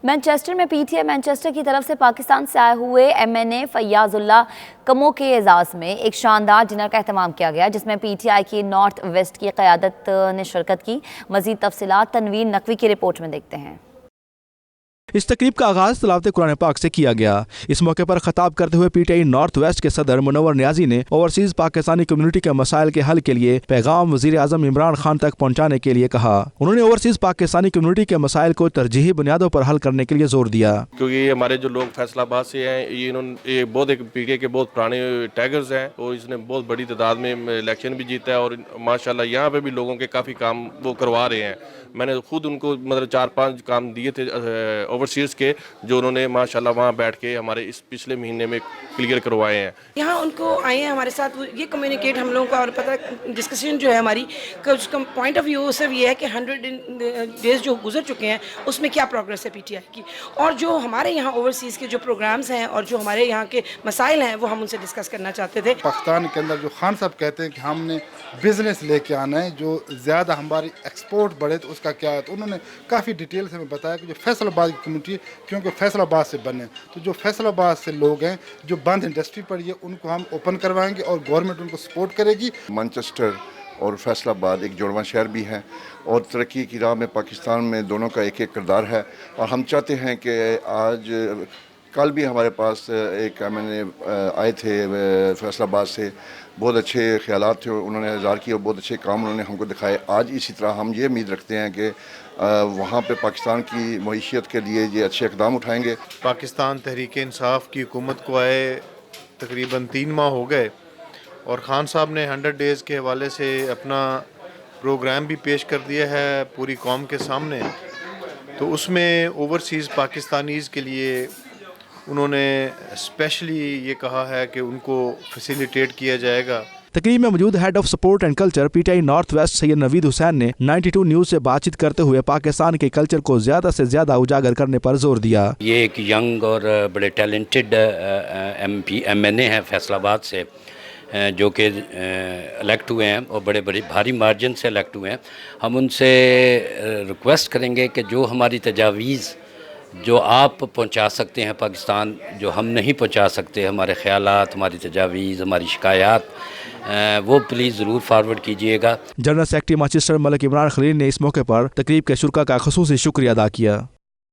Manchester میں پی T آئی Manchester کی طرف سے پاکستان سے آئے ہوئے ایم این اے فیاض اللہ کمو کے اعزاز میں ایک شاندار ڈنر کا اہتمام کیا گیا، جس میں پی ٹی آئی کی نارتھ ویسٹ کی قیادت نے شرکت کی۔ مزید تفصیلات تنویر نقوی کی رپورٹ میں دیکھتے ہیں۔ اس تقریب کا آغاز تلاوت قرآن پاک سے کیا گیا۔ اس موقع پر خطاب کرتے ہوئے پی ٹی آئی نارتھ ویسٹ کے صدر منور نیازی نے اوورسیز پاکستانی کمیونٹی کے مسائل کے حل کے لیے پیغام وزیر اعظم عمران خان تک پہنچانے کے لیے کہا۔ انہوں نے اوورسیز پاکستانی کمیونٹی کے مسائل کو ترجیحی بنیادوں پر حل کرنے کے لیے زور دیا۔ کیونکہ یہ ہمارے جو لوگ فیصل آباد سے ہیں، یہ بہت ایک پی ٹی آئی کے بہت پرانے ٹیگرز ہیں، اور اس نے بہت بڑی تعداد میں الیکشن بھی جیتا ہے، اور ماشاءاللہ یہاں پہ بھی لوگوں کے کافی کام وہ کروا رہے ہیں۔ میں نے خود ان کو 4-5 کام دیے تھے اوورسیز کے، جو انہوں نے ماشاءاللہ وہاں بیٹھ کے ہمارے اس پچھلے مہینے میں کلیئر کروائے ہیں۔ یہاں ان کو آئے ہیں ہمارے ساتھ، یہ کمیونیکیٹ ہم لوگوں کا، اور پتہ ڈسکشن جو ہے ہماری اس کا پوائنٹ آف ویو صرف یہ ہے کہ 100 ڈیز جو گزر چکے ہیں اس میں کیا پروگریس ہے پی ٹی آئی کی، اور جو ہمارے یہاں اوورسیز کے جو پروگرامز ہیں اور جو ہمارے یہاں کے مسائل ہیں وہ ہم ان سے ڈسکس کرنا چاہتے تھے۔ پاکستان کے اندر جو خان صاحب کہتے ہیں کہ ہم نے بزنس لے کے آنا ہے، جو زیادہ ہماری ایکسپورٹ بڑھے تو اس کا کیا ہے، تو انہوں نے کافی ڈیٹیل سے ہمیں بتایا کہ جو فیصل آباد کی کمیونٹی، کیونکہ فیصل آباد سے بنے، تو جو فیصل آباد سے لوگ ہیں جو بند انڈسٹری پڑی ہے ان کو ہم اوپن کروائیں گے، اور گورنمنٹ ان کو سپورٹ کرے گی۔ مانچسٹر اور فیصل آباد ایک جڑواں شہر بھی ہے، اور ترقی کی راہ میں پاکستان میں دونوں کا ایک ایک کردار ہے، اور ہم چاہتے ہیں کہ آج کل بھی ہمارے پاس ایک ایم این اے آئے تھے فیصل آباد سے، بہت اچھے خیالات تھے انہوں نے اظہار کیے، اور بہت اچھے کام انہوں نے ہم کو دکھائے۔ آج اسی طرح ہم یہ امید رکھتے ہیں کہ وہاں پہ پاکستان کی معیشت کے لیے یہ اچھے اقدام اٹھائیں گے۔ پاکستان تحریک انصاف کی حکومت کو آئے تقریباً 3 ماہ ہو گئے، اور خان صاحب نے 100 ڈیز کے حوالے سے اپنا پروگرام بھی پیش کر دیا ہے پوری قوم کے سامنے، تو اس میں اوورسیز پاکستانیز کے لیے انہوں نے اسپیشلی یہ کہا ہے کہ ان کو فیسیلیٹیٹ کیا جائے گا۔ تقریب میں موجود head of support and culture P T I north west Syed Naveed Hussain نے 92 نیوز سے بات چیت کرتے ہوئے پاکستان کے کلچر کو زیادہ سے زیادہ اجاگر کرنے پر زور دیا۔ یہ ایک ینگ اور بڑے ٹیلنٹڈ ایم این اے ہیں فیصل آباد سے، جو کہ الیکٹ ہوئے ہیں اور بڑے بھاری مارجن سے الیکٹ ہوئے ہیں۔ ہم ان سے ریکویسٹ کریں گے کہ جو ہماری تجاویز جو آپ پہنچا سکتے ہیں پاکستان، جو ہم نہیں پہنچا سکتے، ہمارے خیالات، ہماری تجاویز، ہماری شکایات، وہ پلیز ضرور فارورڈ کیجئے گا۔ جنرل سیکرٹری مانچسٹر ملک عمران خلیل نے اس موقع پر تقریب کے شرکاء کا خصوصی شکریہ ادا کیا۔